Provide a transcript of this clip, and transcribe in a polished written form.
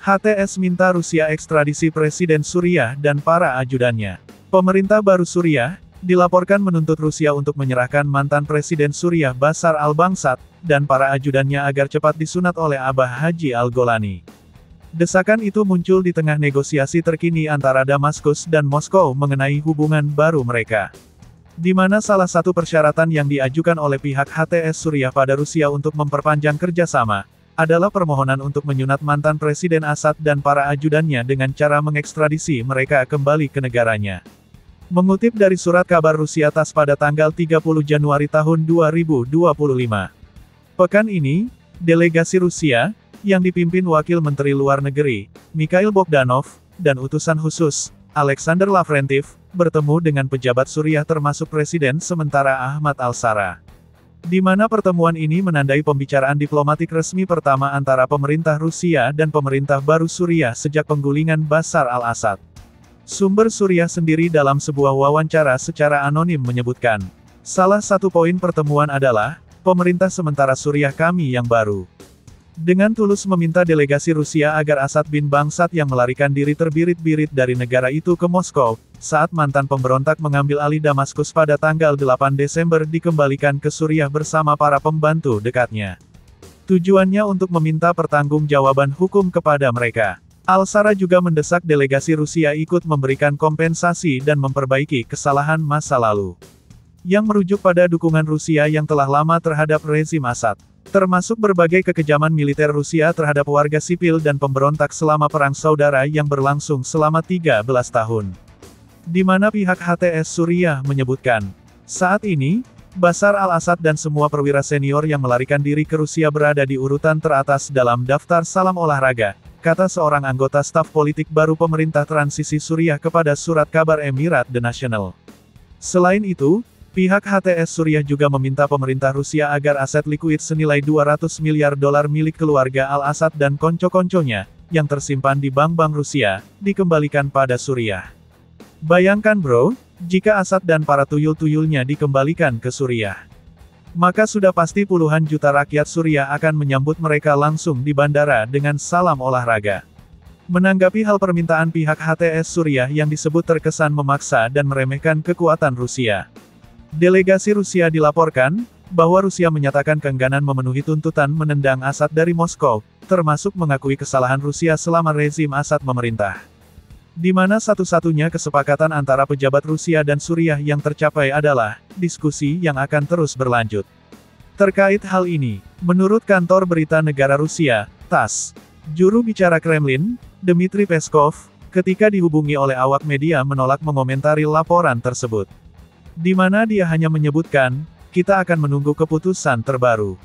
HTS minta Rusia ekstradisi Presiden Suriah dan para ajudannya. Pemerintah baru Suriah dilaporkan menuntut Rusia untuk menyerahkan mantan Presiden Suriah Bashar al-Baghsad dan para ajudannya agar cepat disunat oleh Abah Haji al-Golani. Desakan itu muncul di tengah negosiasi terkini antara Damaskus dan Moskow mengenai hubungan baru mereka. Di mana salah satu persyaratan yang diajukan oleh pihak HTS Suriah pada Rusia untuk memperpanjang kerjasama, adalah permohonan untuk menyunat mantan Presiden Assad dan para ajudannya dengan cara mengekstradisi mereka kembali ke negaranya. Mengutip dari surat kabar Rusia TASS pada tanggal 30 Januari tahun 2025. Pekan ini, delegasi Rusia, yang dipimpin Wakil Menteri Luar Negeri, Mikhail Bogdanov, dan utusan khusus, Alexander Lavrentiev, bertemu dengan pejabat Suriah termasuk Presiden sementara Ahmad al-Shara. Di mana pertemuan ini menandai pembicaraan diplomatik resmi pertama antara pemerintah Rusia dan pemerintah baru Suriah sejak penggulingan Bashar al-Assad. Sumber Suriah sendiri dalam sebuah wawancara secara anonim menyebutkan, salah satu poin pertemuan adalah, pemerintah sementara Suriah kami yang baru. Dengan tulus meminta delegasi Rusia agar Assad bin Baghsad yang melarikan diri terbirit-birit dari negara itu ke Moskow, saat mantan pemberontak mengambil alih Damaskus pada tanggal 8 Desember dikembalikan ke Suriah bersama para pembantu dekatnya. Tujuannya untuk meminta pertanggungjawaban hukum kepada mereka. Al-Shara juga mendesak delegasi Rusia ikut memberikan kompensasi dan memperbaiki kesalahan masa lalu. Yang merujuk pada dukungan Rusia yang telah lama terhadap rezim Assad. Termasuk berbagai kekejaman militer Rusia terhadap warga sipil dan pemberontak selama Perang Saudara yang berlangsung selama 13 tahun. Di mana pihak HTS Suriah menyebutkan, saat ini, Bashar al-Assad dan semua perwira senior yang melarikan diri ke Rusia berada di urutan teratas dalam daftar salam olahraga, kata seorang anggota staf politik baru pemerintah transisi Suriah kepada surat kabar Emirat The National. Selain itu, pihak HTS Suriah juga meminta pemerintah Rusia agar aset likuid senilai $200 miliar milik keluarga al-Assad dan konco-konconya, yang tersimpan di bank-bank Rusia, dikembalikan pada Suriah. Bayangkan bro, jika Assad dan para tuyul-tuyulnya dikembalikan ke Suriah. Maka sudah pasti puluhan juta rakyat Suriah akan menyambut mereka langsung di bandara dengan salam olahraga. Menanggapi hal permintaan pihak HTS Suriah yang disebut terkesan memaksa dan meremehkan kekuatan Rusia. Delegasi Rusia dilaporkan, bahwa Rusia menyatakan keengganan memenuhi tuntutan menendang Assad dari Moskow, termasuk mengakui kesalahan Rusia selama rezim Assad memerintah. Di mana satu-satunya kesepakatan antara pejabat Rusia dan Suriah yang tercapai adalah, diskusi yang akan terus berlanjut. Terkait hal ini, menurut kantor berita negara Rusia, TASS, juru bicara Kremlin, Dmitry Peskov, ketika dihubungi oleh awak media menolak mengomentari laporan tersebut. Di mana dia hanya menyebutkan, kita akan menunggu keputusan terbaru.